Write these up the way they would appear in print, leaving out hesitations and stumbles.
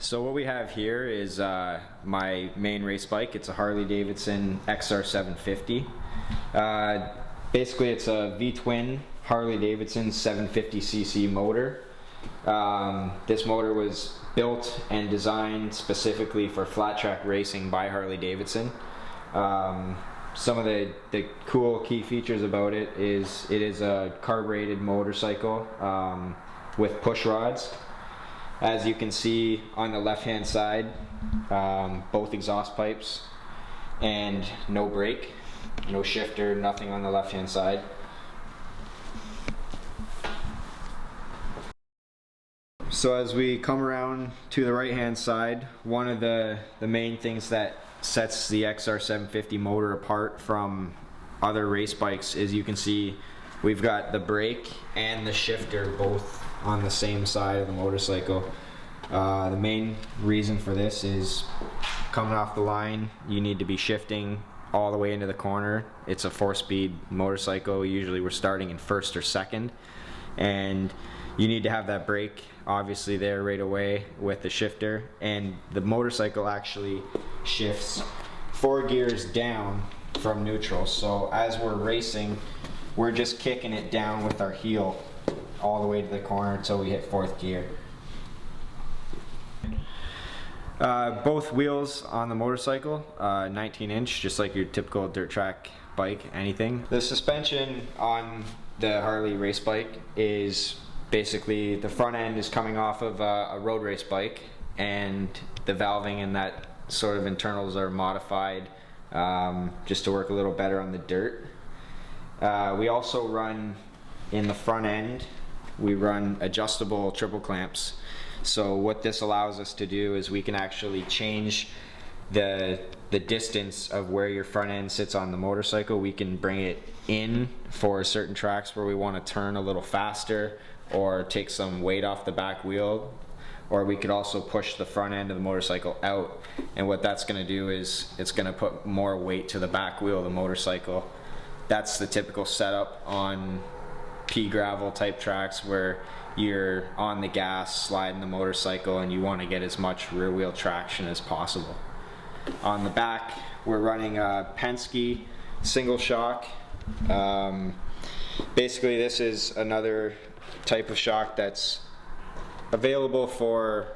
So what we have here is my main race bike. It's a Harley-Davidson Xr 750. Basically it's a V-twin Harley-Davidson 750cc motor. This motor was built and designed specifically for flat track racing by Harley-Davidson. Some of the cool key features about it is a carbureted motorcycle with push rods. As you can see on the left hand side, both exhaust pipes and no brake, no shifter, nothing on the left hand side. So as we come around to the right hand side, one of the main things that sets the XR 750 motor apart from other race bikes is you can see we've got the brake and the shifter both on the same side of the motorcycle. The main reason for this is coming off the line, you need to be shifting all the way into the corner. It's a 4-speed motorcycle. Usually we're starting in first or second, and you need to have that brake obviously there right away with the shifter, and the motorcycle actually shifts 4 gears down from neutral. So as we're racing, we're just kicking it down with our heel all the way to the corner until we hit 4th gear. Both wheels on the motorcycle, 19-inch, just like your typical dirt track bike, anything. The suspension on the Harley race bike is basically the front end is coming off of a road race bike, and the valving and that sort of internals are modified just to work a little better on the dirt. We also run in the front end, we run adjustable triple clamps. So what this allows us to do is we can actually change the distance of where your front end sits on the motorcycle. We can bring it in for certain tracks where we want to turn a little faster or take some weight off the back wheel, or we could also push the front end of the motorcycle out, and what that's going to do is it's going to put more weight to the back wheel of the motorcycle. That's the typical setup on pea gravel type tracks where you're on the gas sliding the motorcycle and you want to get as much rear wheel traction as possible. On the back we're running a Penske single shock. Basically this is another type of shock that's available for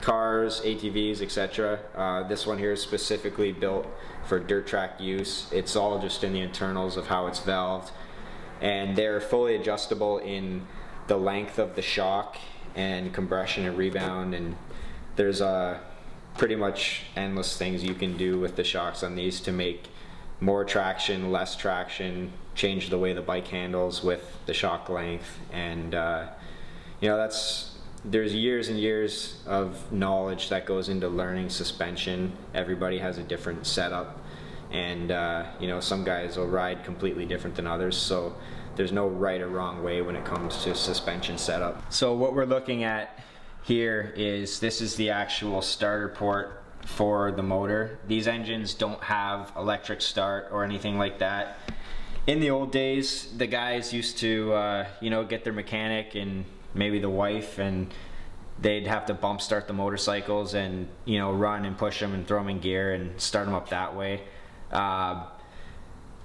cars, ATVs, etc. This one here is specifically built for dirt track use. It's all just in the internals of how it's valved, and they're fully adjustable in the length of the shock and compression and rebound, and there's pretty much endless things you can do with the shocks on these to make more traction, less traction, change the way the bike handles with the shock length, and you know, there's years and years of knowledge that goes into learning suspension. Everybody has a different setup, and you know, some guys will ride completely different than others, so there's no right or wrong way when it comes to suspension setup. So what we're looking at here is, this is the actual starter port for the motor. These engines don't have electric start or anything like that. In the old days, the guys used to you know, get their mechanic and maybe the wife, and they'd have to bump start the motorcycles and, you know, run and push them and throw them in gear and start them up that way.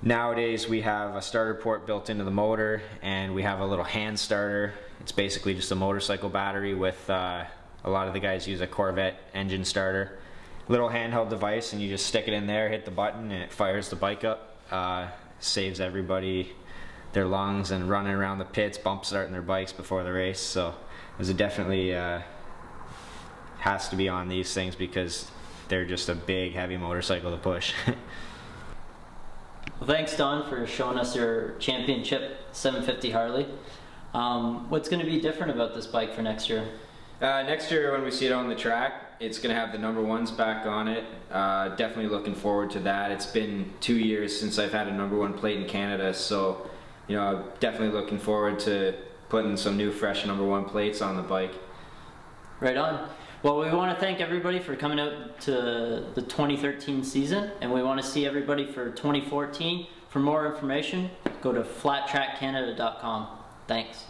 Nowadays we have a starter port built into the motor, and we have a little hand starter. It's basically just a motorcycle battery with a lot of the guys use a Corvette engine starter. Little handheld device, and you just stick it in there, hit the button, and it fires the bike up. Saves everybody their lungs and running around the pits, bump starting their bikes before the race. So it was definitely has to be on these things because they're just a big heavy motorcycle to push. Well, thanks Don for showing us your championship 750 Harley. What's going to be different about this bike for next year? Next year when we see it on the track, it's going to have the number ones back on it. Definitely looking forward to that. It's been 2 years since I've had a number one plate in Canada, so you know, definitely looking forward to putting some new fresh number one plates on the bike. Right on. Well, we want to thank everybody for coming out to the 2013 season, and we want to see everybody for 2014. For more information, go to flattrackcanada.com. Thanks.